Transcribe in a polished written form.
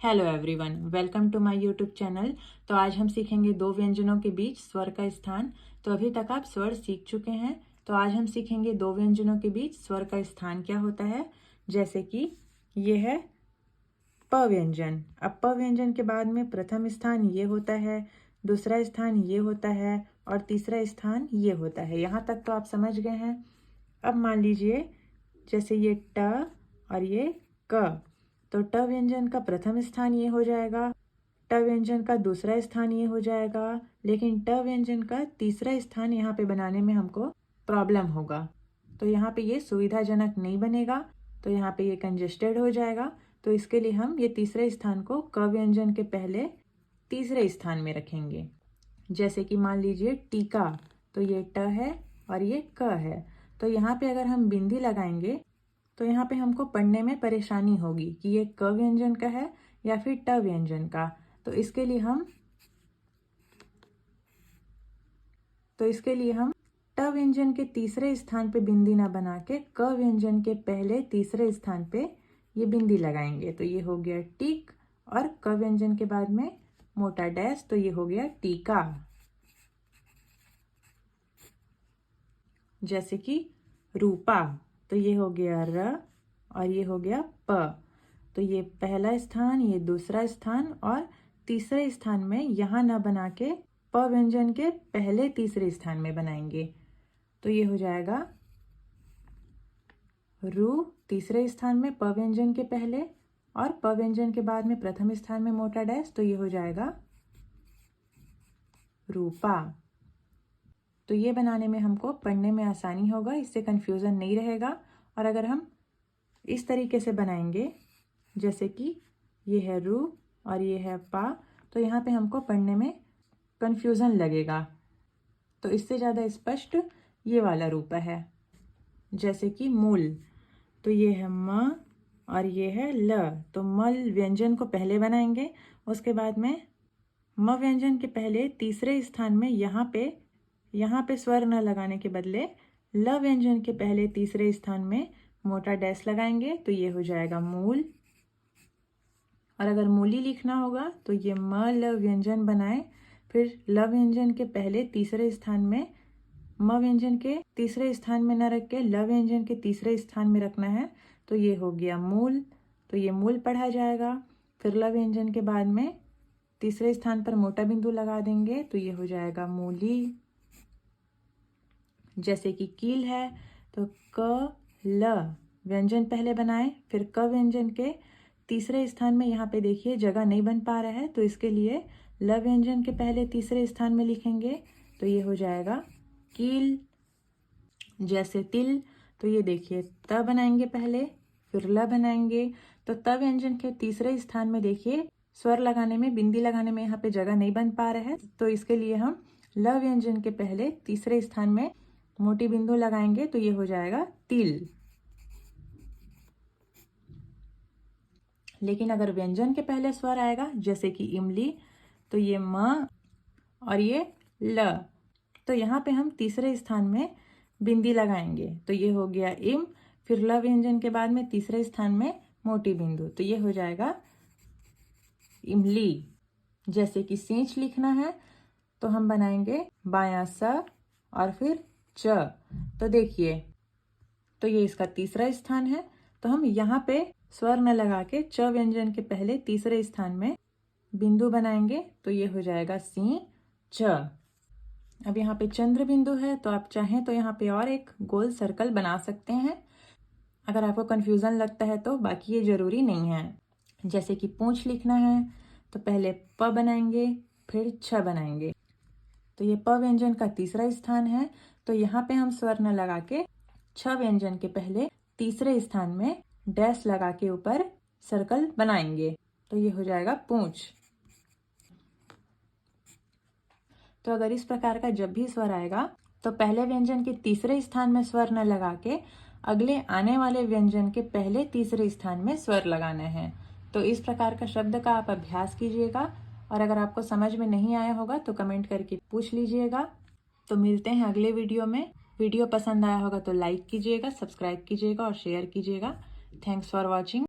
Hello everyone, welcome to my YouTube channel. तो आज हम सीखेंगे दो व्यंजनों के बीच स्वर का स्थान। तो अभी तक आप स्वर सीख चुके हैं, तो आज हम सीखेंगे दो व्यंजनों के बीच स्वर का स्थान क्या होता है। जैसे कि ये है प व्यंजन। अब प व्यंजन के बाद में प्रथम स्थान ये होता है, दूसरा स्थान ये होता है और तीसरा स्थान ये होता है। यहाँ तक तो आप समझ गए हैं। अब मान लीजिए जैसे ये ट और ये क, तो ट व्यंजन का प्रथम स्थान ये हो जाएगा, ट व्यंजन का दूसरा स्थान ये हो जाएगा, लेकिन ट व्यंजन का तीसरा स्थान यहाँ पे बनाने में हमको प्रॉब्लम होगा। तो यहाँ पे ये सुविधाजनक नहीं बनेगा, तो यहाँ पे ये कंजेस्टेड हो जाएगा। तो इसके लिए हम ये तीसरे स्थान को क व्यंजन के पहले तीसरे स्थान में रखेंगे। जैसे कि मान लीजिए टीका, तो ये ट है और ये क है। तो यहाँ पे अगर हम बिंदी लगाएंगे तो यहाँ पे हमको पढ़ने में परेशानी होगी कि ये क व्यंजन का है या फिर ट व्यंजन का। तो इसके लिए हम ट व्यंजन के तीसरे स्थान पे बिंदी ना बना के क व्यंजन के पहले तीसरे स्थान पे ये बिंदी लगाएंगे। तो ये हो गया टिक, और क व्यंजन के बाद में मोटा डैश, तो ये हो गया टीका। जैसे कि रूपा, तो ये हो गया र और ये हो गया प। तो ये पहला स्थान, ये दूसरा स्थान और तीसरे स्थान में यहाँ ना बना के प व्यंजन के पहले तीसरे स्थान में बनाएंगे। तो ये हो जाएगा रू, तीसरे स्थान में प व्यंजन के पहले और प व्यंजन के बाद में प्रथम स्थान में मोटा डैश, तो ये हो जाएगा रूपा। तो ये बनाने में हमको पढ़ने में आसानी होगा, इससे कंफ्यूजन नहीं रहेगा। और अगर हम इस तरीके से बनाएंगे जैसे कि ये है रू और ये है पा, तो यहाँ पे हमको पढ़ने में कंफ्यूजन लगेगा। तो इससे ज़्यादा स्पष्ट ये वाला रूप है। जैसे कि मूल, तो ये है म और ये है ल। तो मल व्यंजन को पहले बनाएंगे, उसके बाद में म व्यंजन के पहले तीसरे स्थान में यहाँ पे स्वर न लगाने के बदले ल व्यंजन के पहले तीसरे स्थान में मोटा डैश लगाएंगे। तो ये हो जाएगा मूल। और अगर मूली लिखना होगा तो ये म ल व्यंजन बनाए, फिर ल व्यंजन के पहले तीसरे स्थान में म व्यंजन के तीसरे स्थान में न रख के ल व्यंजन के तीसरे स्थान में रखना है। तो ये हो गया मूल। तो ये मूल पढ़ा जाएगा। फिर ल व्यंजन के बाद में तीसरे स्थान पर मोटा बिंदु लगा देंगे, तो ये हो जाएगा मूली। जैसे कि कील है, तो क ल व्यंजन पहले बनाए, फिर क व्यंजन के तीसरे स्थान में यहाँ पे देखिए जगह नहीं बन पा रहा है, तो इसके लिए ल व्यंजन के पहले तीसरे स्थान में लिखेंगे। तो ये हो जाएगा कील। जैसे तिल, तो ये देखिए त बनाएंगे पहले, फिर ल बनाएंगे। तो त व्यंजन के तीसरे स्थान में देखिए स्वर लगाने में, बिंदी लगाने में यहाँ पे जगह नहीं बन पा रहा है, तो इसके लिए हम ल व्यंजन के पहले तीसरे स्थान में मोटी बिंदु लगाएंगे। तो ये हो जाएगा तिल। लेकिन अगर व्यंजन के पहले स्वर आएगा जैसे कि इमली, तो ये म और ये ल, तो यहाँ पे हम तीसरे स्थान में बिंदी लगाएंगे। तो ये हो गया इम, फिर ल व्यंजन के बाद में तीसरे स्थान में मोटी बिंदु, तो ये हो जाएगा इमली। जैसे कि सींच लिखना है तो हम बनाएंगे बायां स और फिर च। तो देखिए, तो ये इसका तीसरा स्थान है, तो हम यहाँ पे स्वर न लगा के च व्यंजन के पहले तीसरे स्थान में बिंदु बनाएंगे। तो ये हो जाएगा सी च। अब यहाँ पे चंद्र बिंदु है, तो आप चाहें तो यहाँ पे और एक गोल सर्कल बना सकते हैं, अगर आपको कंफ्यूजन लगता है तो। बाकी ये जरूरी नहीं है। जैसे कि पूंछ लिखना है तो पहले प बनाएंगे, फिर छ बनाएंगे। तो ये प व्यंजन का तीसरा स्थान है, तो यहाँ पे हम स्वर न लगा के छ व्यंजन के पहले तीसरे स्थान में डैश लगा के ऊपर सर्कल बनाएंगे। तो ये हो जाएगा पूंछ। तो अगर इस प्रकार का जब भी स्वर आएगा तो पहले व्यंजन के तीसरे स्थान में स्वर न लगा के अगले आने वाले व्यंजन के पहले तीसरे स्थान में स्वर लगाना है। तो इस प्रकार का शब्द का आप अभ्यास कीजिएगा, और अगर आपको समझ में नहीं आया होगा तो कमेंट करके पूछ लीजिएगा। तो मिलते हैं अगले वीडियो में। वीडियो पसंद आया होगा तो लाइक कीजिएगा, सब्सक्राइब कीजिएगा और शेयर कीजिएगा। Thanks for watching.